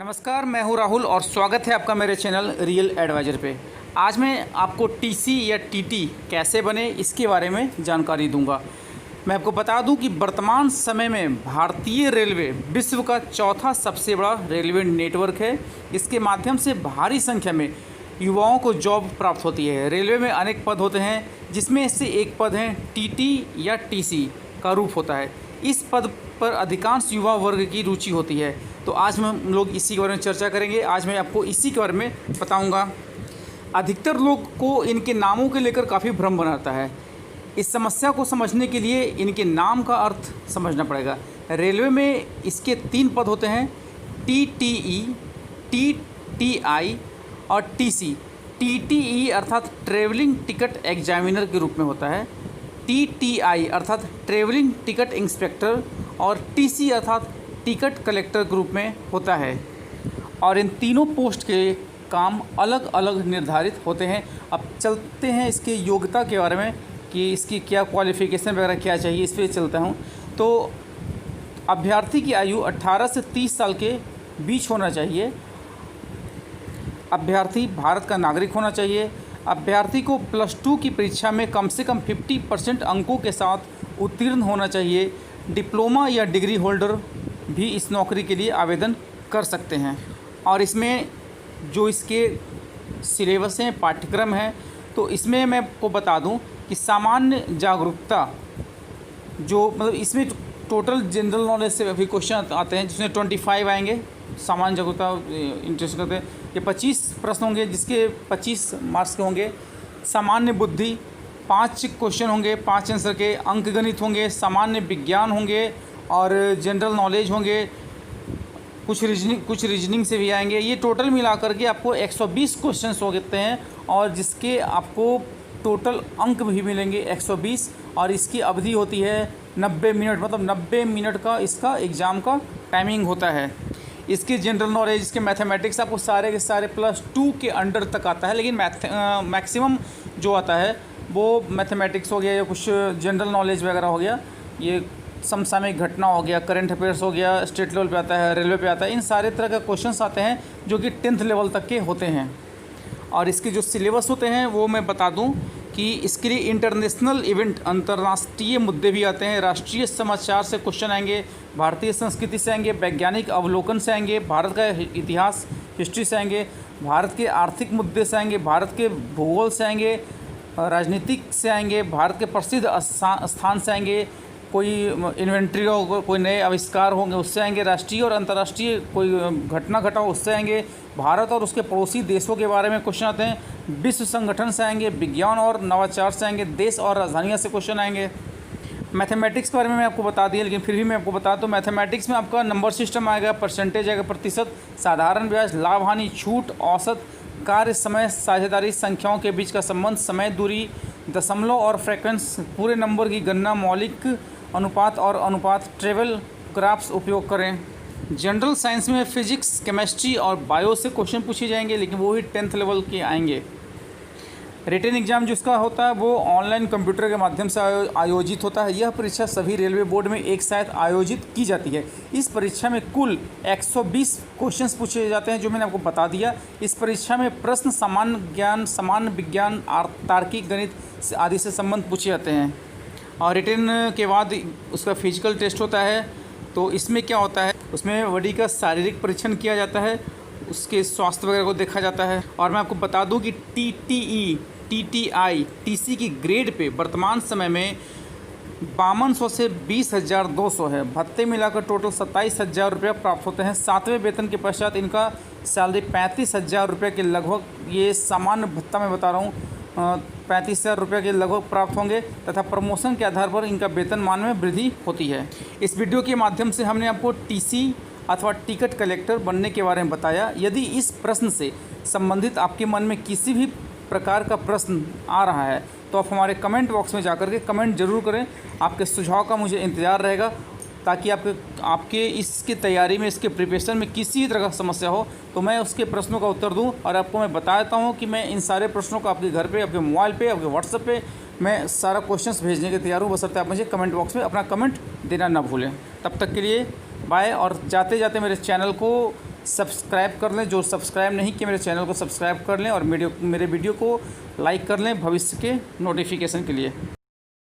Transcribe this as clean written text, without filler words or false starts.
नमस्कार, मैं हूं राहुल और स्वागत है आपका मेरे चैनल रियल एडवाइज़र पे। आज मैं आपको टीसी या टीटी कैसे बने इसके बारे में जानकारी दूंगा। मैं आपको बता दूं कि वर्तमान समय में भारतीय रेलवे विश्व का चौथा सबसे बड़ा रेलवे नेटवर्क है। इसके माध्यम से भारी संख्या में युवाओं को जॉब प्राप्त होती है। रेलवे में अनेक पद होते हैं, जिसमें से एक पद है टीटी या टीसी का रूप होता है। इस पद पर अधिकांश युवा वर्ग की रुचि होती है। तो आज हम लोग इसी के बारे में चर्चा करेंगे। आज मैं आपको इसी के बारे में बताऊंगा। अधिकतर लोग को इनके नामों के लेकर काफ़ी भ्रम बनाता है। इस समस्या को समझने के लिए इनके नाम का अर्थ समझना पड़ेगा। रेलवे में इसके 3 पद होते हैं, टीटीई, टीटीआई और टीसी। टीटीई अर्थात ट्रेवलिंग टिकट एग्जामिनर के रूप में होता है, टीटीआई अर्थात ट्रेवलिंग टिकट इंस्पेक्टर और टीसी अर्थात टिकट कलेक्टर के रूप में होता है। और इन तीनों पोस्ट के काम अलग अलग निर्धारित होते हैं। अब चलते हैं इसके योग्यता के बारे में कि इसकी क्या क्वालिफ़िकेशन वगैरह क्या चाहिए, इस पर चलता हूँ। तो अभ्यर्थी की आयु 18 से 30 साल के बीच होना चाहिए। अभ्यर्थी भारत का नागरिक होना चाहिए। अभ्यर्थी को +2 की परीक्षा में कम से कम 50% अंकों के साथ उत्तीर्ण होना चाहिए। डिप्लोमा या डिग्री होल्डर भी इस नौकरी के लिए आवेदन कर सकते हैं। और इसमें जो इसके सिलेबस हैं, पाठ्यक्रम हैं, तो इसमें मैं आपको बता दूं कि सामान्य जागरूकता जो मतलब इसमें टोटल जनरल नॉलेज से भी क्वेश्चन आते हैं, जिसमें 25 आएंगे। सामान्य जागरूकता इंटरेस्ट करते हैं। ये 25 प्रश्न होंगे, जिसके 25 मार्क्स के होंगे। सामान्य बुद्धि 5 क्वेश्चन होंगे, 5 आंसर के। अंकगणित होंगे, सामान्य विज्ञान होंगे और जनरल नॉलेज होंगे। कुछ रीजनिंग से भी आएंगे। ये टोटल मिलाकर के आपको 120 क्वेश्चन होते हैं और जिसके आपको टोटल अंक भी मिलेंगे 120। और इसकी अवधि होती है 90 मिनट, मतलब 90 मिनट का इसका एग्ज़ाम का टाइमिंग होता है। इसके जनरल नॉलेज, इसके मैथमेटिक्स आपको सारे के सारे +2 के अंडर तक आता है। लेकिन मैक्सिमम जो आता है वो मैथमेटिक्स हो गया या कुछ जनरल नॉलेज वगैरह हो गया, ये समसामयिक घटना हो गया, करंट अफेयर्स हो गया, स्टेट लेवल पे आता है, रेलवे पे आता है। इन सारे तरह के क्वेश्चंस आते हैं जो कि 10th लेवल तक के होते हैं। और इसके जो सिलेबस होते हैं वो मैं बता दूं कि इसके लिए इंटरनेशनल इवेंट, अंतर्राष्ट्रीय मुद्दे भी आते हैं। राष्ट्रीय समाचार से क्वेश्चन आएंगे, भारतीय संस्कृति से आएंगे, वैज्ञानिक अवलोकन से आएंगे, भारत का इतिहास हिस्ट्री से आएंगे, भारत के आर्थिक मुद्दे से आएंगे, भारत के भूगोल से आएंगे, राजनीतिक से आएंगे, भारत के प्रसिद्ध स्थान से आएंगे, कोई इन्वेंट्री हो, कोई नए आविष्कार होंगे उससे आएंगे, राष्ट्रीय और अंतर्राष्ट्रीय कोई घटना घटा उससे आएंगे, भारत और उसके पड़ोसी देशों के बारे में क्वेश्चन आते हैं, विश्व संगठन से आएंगे, विज्ञान और नवाचार से आएंगे, देश और राजधानियाँ से क्वेश्चन आएंगे। मैथमेटिक्स के बारे में मैं आपको बता दिया, लेकिन फिर भी मैं आपको बता दूं, मैथमेटिक्स में आपका नंबर सिस्टम आएगा, परसेंटेज आएगा, प्रतिशत, साधारण ब्याज, लाभ हानि, छूट, औसत, कार्य समय, साझेदारी, संख्याओं के बीच का संबंध, समय, दूरी, दशमलव और फ्रीक्वेंस, पूरे नंबर की गणना, मौलिक अनुपात और अनुपात, ट्रेवल ग्राफ्स उपयोग करें। जनरल साइंस में फिजिक्स, केमिस्ट्री और बायो से क्वेश्चन पूछे जाएंगे, लेकिन वो ही 10th लेवल के आएंगे। रिटन एग्ज़ाम जिसका होता है वो ऑनलाइन कंप्यूटर के माध्यम से आयोजित होता है। यह परीक्षा सभी रेलवे बोर्ड में एक साथ आयोजित की जाती है। इस परीक्षा में कुल 120 क्वेश्चंस पूछे जाते हैं, जो मैंने आपको बता दिया। इस परीक्षा में प्रश्न सामान्य ज्ञान, सामान्य विज्ञान, तार्किक गणित आदि से संबंध पूछे जाते हैं। और रिटन के बाद उसका फिजिकल टेस्ट होता है। तो इसमें क्या होता है, उसमें बॉडी का शारीरिक परीक्षण किया जाता है, उसके स्वास्थ्य वगैरह को देखा जाता है। और मैं आपको बता दूं कि टीटीई, टीटीआई, टीसी की ग्रेड पे वर्तमान समय में 5200 से 20,200 है। भत्ते मिलाकर टोटल 27,000 रुपये प्राप्त होते हैं। 7वें वेतन के पश्चात इनका सैलरी 35,000 रुपये के लगभग, ये सामान्य भत्ता मैं बता रहा हूँ, 35,000 रुपये के लगभग प्राप्त होंगे तथा प्रमोशन के आधार पर इनका वेतनमान में वृद्धि होती है। इस वीडियो के माध्यम से हमने आपको टीसी अथवा टिकट कलेक्टर बनने के बारे में बताया। यदि इस प्रश्न से संबंधित आपके मन में किसी भी प्रकार का प्रश्न आ रहा है तो आप हमारे कमेंट बॉक्स में जाकर के कमेंट जरूर करें। आपके सुझाव का मुझे इंतज़ार रहेगा, ताकि आपके इसकी तैयारी में, इसके प्रिपरेशन में किसी तरह का समस्या हो तो मैं उसके प्रश्नों का उत्तर दूं। और आपको मैं बता देता हूं कि मैं इन सारे प्रश्नों को आपके घर पे, आपके मोबाइल पे, आपके व्हाट्सएप पे मैं सारा क्वेश्चंस भेजने के तैयार हूँ। बशर्ते आप मुझे कमेंट बॉक्स में अपना कमेंट देना ना भूलें। तब तक के लिए बाय। और जाते जाते मेरे चैनल को सब्सक्राइब कर लें। जो सब्सक्राइब नहीं किए मेरे चैनल को सब्सक्राइब कर लें और मेरे वीडियो को लाइक कर लें भविष्य के नोटिफिकेशन के लिए।